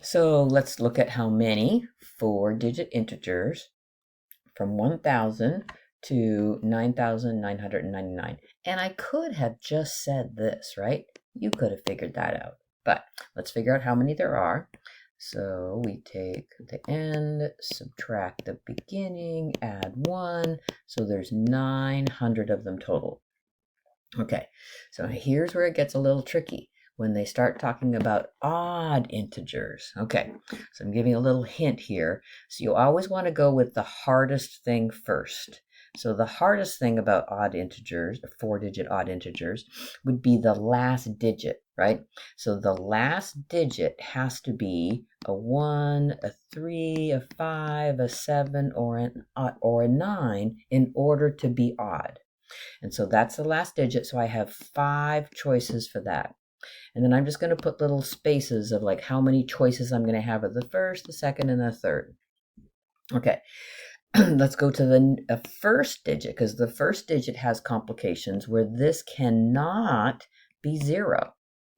So let's look at how many four-digit integers from 1,000 to 9,999. And I could have just said this, right? You could have figured that out. But let's figure out how many there are. So we take the end, subtract the beginning, add 1. So there's 900 of them total. Okay, so here's where it gets a little tricky when they start talking about odd integers. Okay, so I'm giving a little hint here. So you always want to go with the hardest thing first. So the hardest thing about odd integers, four-digit odd integers, would be the last digit, right? So the last digit has to be a 1, a 3, a 5, a 7, or a 9 in order to be odd. And so that's the last digit. So I have 5 choices for that. And then I'm just going to put little spaces of like how many choices I'm going to have of the first, the second, and the third. Okay, let's go to the first digit because the first digit has complications where this cannot be 0.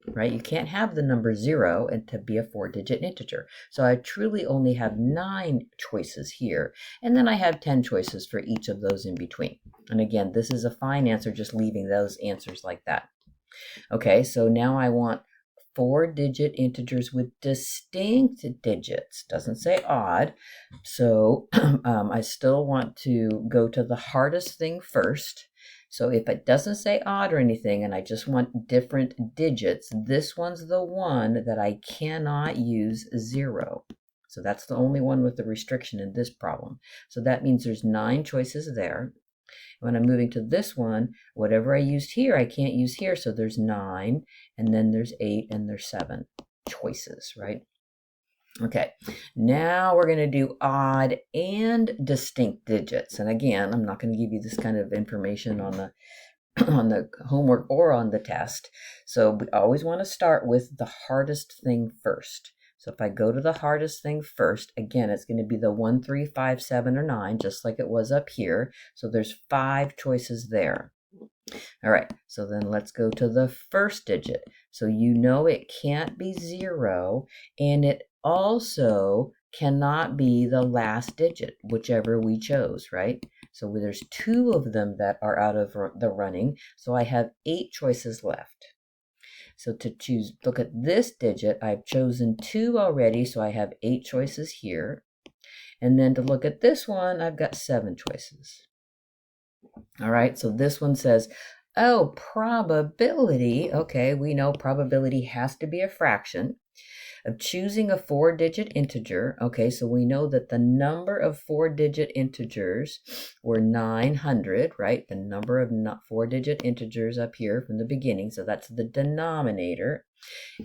Right? You can't have the number 0 and to be a four-digit integer. So I truly only have 9 choices here. And then I have 10 choices for each of those in between. And again, this is a fine answer, just leaving those answers like that. Okay, so now I want four-digit integers with distinct digits. Doesn't say odd. So I still want to go to the hardest thing first. So if it doesn't say odd or anything, and I just want different digits, this one's the one that I cannot use 0. So that's the only one with the restriction in this problem. So that means there's 9 choices there. When I'm moving to this one, whatever I used here, I can't use here. So there's 9, and then there's 8, and there's 7 choices, right? Okay, now we're going to do odd and distinct digits. And again, I'm not going to give you this kind of information on the on the homework or on the test. So we always want to start with the hardest thing first. So if I go to the hardest thing first, again, it's going to be the 1, 3, 5, 7, or 9, just like it was up here. So there's 5 choices there. All right, so then let's go to the first digit. So you know it can't be 0, and it also cannot be the last digit, whichever we chose, right? So there's 2 of them that are out of the running, so I have 8 choices left. So to choose, look at this digit, I've chosen 2 already, so I have 8 choices here. And then to look at this one, I've got 7 choices. All right, so this one says, oh, probability. Okay, we know probability has to be a fraction of choosing a four-digit integer. Okay, so we know that the number of four-digit integers were 900, right? The number of four-digit integers up here from the beginning. So that's the denominator.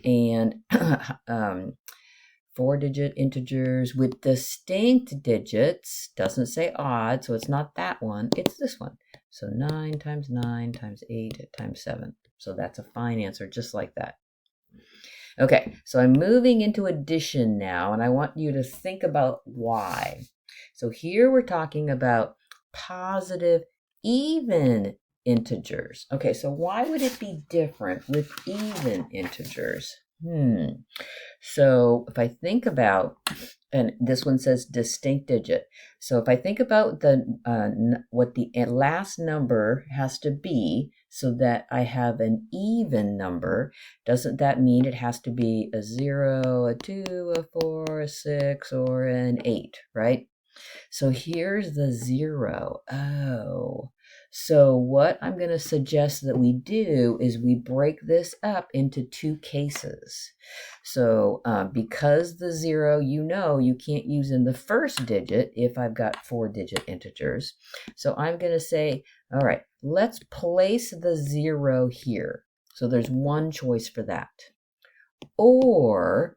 And four-digit integers with distinct digits, doesn't say odd, so it's not that one, it's this one. So 9 times 9 times 8 times 7. So that's a fine answer, just like that. Okay, so I'm moving into addition now, and I want you to think about why. So here we're talking about positive even integers. Okay, so why would it be different with even integers? So if I think about, and this one says distinct digit. So if I think about what the last number has to be so that I have an even number, doesn't that mean it has to be a 0, a 2, a 4, a 6, or an 8, right? So here's the 0. Oh. So what I'm going to suggest that we do is we break this up into 2 cases. So because the 0, you can't use in the first digit if I've got 4-digit integers. So I'm going to say, all right, let's place the 0 here. So there's one choice for that. Or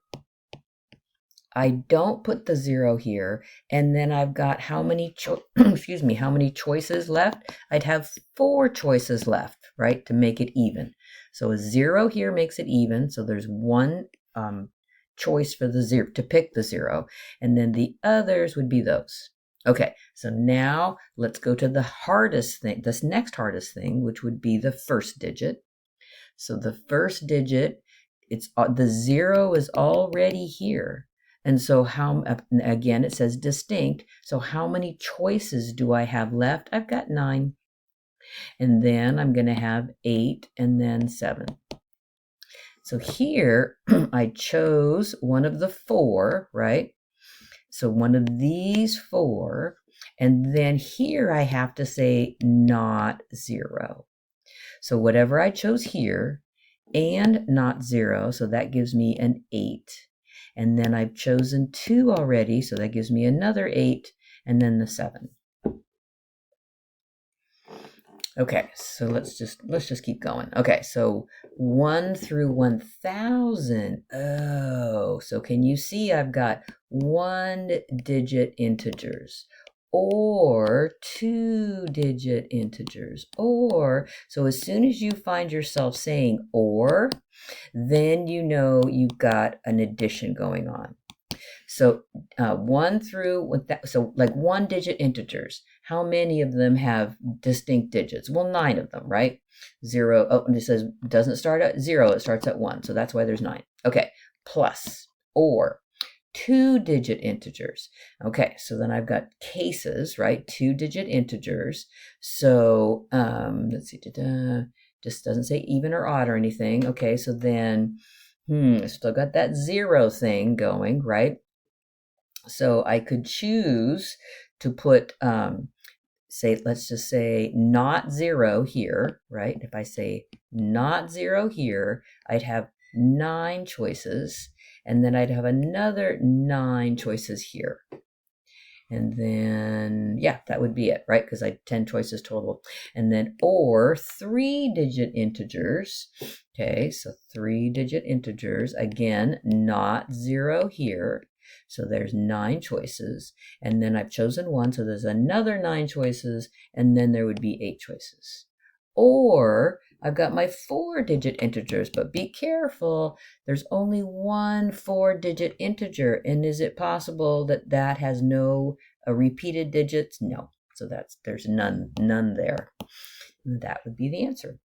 I don't put the 0 here, and then I've got how many how many choices left? I'd have 4 choices left, right, to make it even. So a 0 here makes it even, so there's one choice for the 0 to pick the 0, and then the others would be those. Okay, so now let's go to the hardest thing, this next hardest thing, which would be the first digit. So the first digit it's the 0 is already here. And so how, again, it says distinct. So how many choices do I have left? I've got 9. And then I'm going to have 8 and then 7. So here I chose one of the 4, right? So one of these 4. And then here I have to say not 0. So whatever I chose here and not 0, so that gives me an 8. And then I've chosen 2 already, so that gives me another 8, and then the 7. Okay, so let's just keep going. Okay, so 1 through 1,000. Oh, so can you see I've got 1-digit integers, or 2-digit integers, or, so as soon as you find yourself saying or, then you know you've got an addition going on. So 1 through, so like 1-digit integers, how many of them have distinct digits? Well, 9 of them, right? 0, oh, and it says doesn't start at 0, it starts at 1, so that's why there's 9. Okay, plus, or 2-digit integers. Okay, so then I've got cases, right? 2-digit integers. So let's see, just doesn't say even or odd or anything. Okay, so then, still got that 0 thing going, right? So I could choose to put, say, let's just say not 0 here, right? If I say not 0 here, I'd have 9 choices, and then I'd have another 9 choices here. And then, yeah, that would be it, right? Because I had 10 choices total. And then, or 3-digit integers. Okay, so 3-digit integers, again, not 0 here. So there's 9 choices. And then I've chosen 1, so there's another 9 choices, and then there would be 8 choices. Or I've got my 4-digit integers, but be careful, there's only one 4-digit integer, and is it possible that that has no repeated digits? No, so there's none there. And that would be the answer.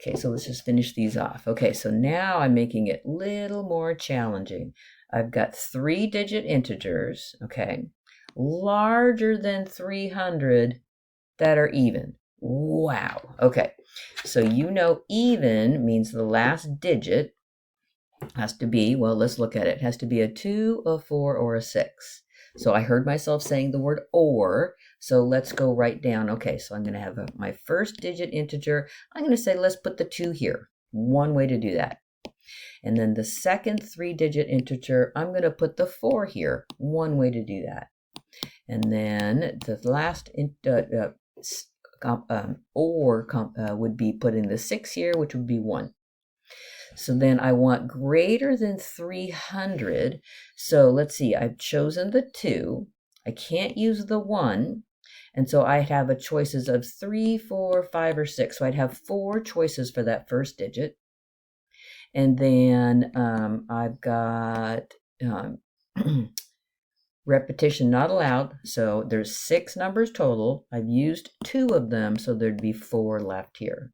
Okay, so let's just finish these off. Okay, so now I'm making it a little more challenging. I've got 3-digit integers, okay, larger than 300 that are even. Wow. Okay. So you know even means the last digit has to be, well, let's look at it. It has to be a 2, a 4, or a 6. So I heard myself saying the word or. So let's go right down. Okay, so I'm going to have my first digit integer. I'm going to say let's put the 2 here. One way to do that. And then the second 3-digit integer, I'm going to put the 4 here. One way to do that. And then the last would be putting the 6 here, which would be 1. So then I want greater than 300. So let's see, I've chosen the 2. I can't use the 1. And so I'd have a choices of 3, 4, 5, or 6. So I'd have 4 choices for that first digit. And then I've got repetition not allowed, so there's 6 numbers total. I've used 2 of them, so there'd be 4 left here.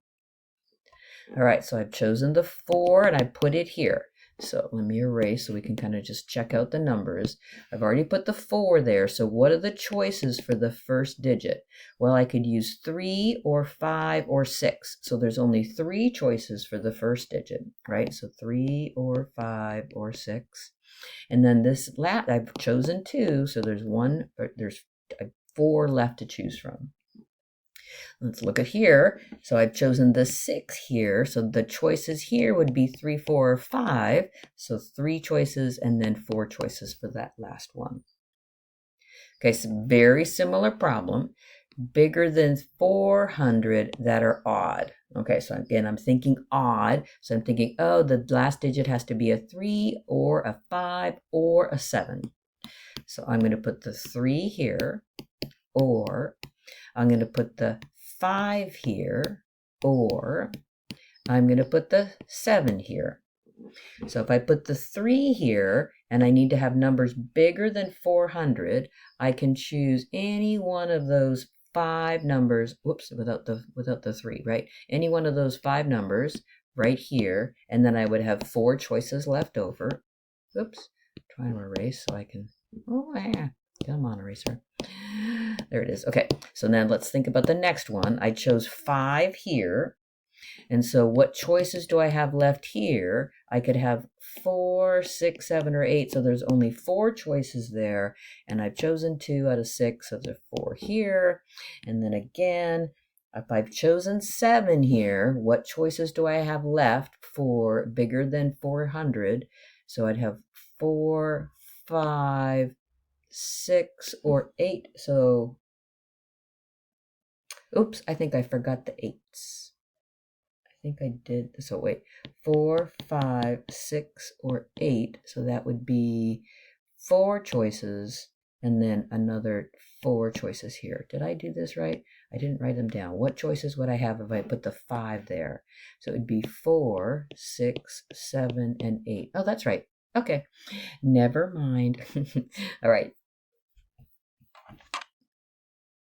All right, so I've chosen the 4 and I put it here. So let me erase so we can kind of just check out the numbers. I've already put the 4 there, so what are the choices for the first digit? Well, I could use 3 or 5 or 6. So there's only 3 choices for the first digit, right? So 3 or 5 or 6. And then this I've chosen 2, so there's 4 left to choose from. Let's look at here. So I've chosen the 6 here. So the choices here would be 3, 4, or 5. So 3 choices and then 4 choices for that last one. Okay, so very similar problem. Bigger than 400 that are odd. Okay, so again, I'm thinking odd. So I'm thinking, oh, the last digit has to be a 3 or a 5 or a 7. So I'm going to put the 3 here, or I'm going to put the 5 here, or I'm going to put the 7 here. So if I put the 3 here and I need to have numbers bigger than 400, I can choose any one of those 5 numbers, whoops, without the 3, right? Any one of those 5 numbers, right here, and then I would have 4 choices left over. Oops, trying to erase so I can, oh yeah, come on, eraser. There it is. Okay, so then let's think about the next one. I chose 5 here. And so what choices do I have left here? I could have 4, 6, 7, or 8. So there's only 4 choices there. And I've chosen 2 out of 6. So there's 4 here. And then again, if I've chosen 7 here, what choices do I have left for bigger than 400? So I'd have 4, 5, 6, or 8. So, oops, I think I forgot the 8s. I think I did. So wait, 4, 5, 6, or 8. So that would be 4 choices and then another 4 choices here. Did I do this right? I didn't write them down. What choices would I have if I put the 5 there? So it would be 4, 6, 7, and 8. Oh, that's right. Okay, never mind. All right,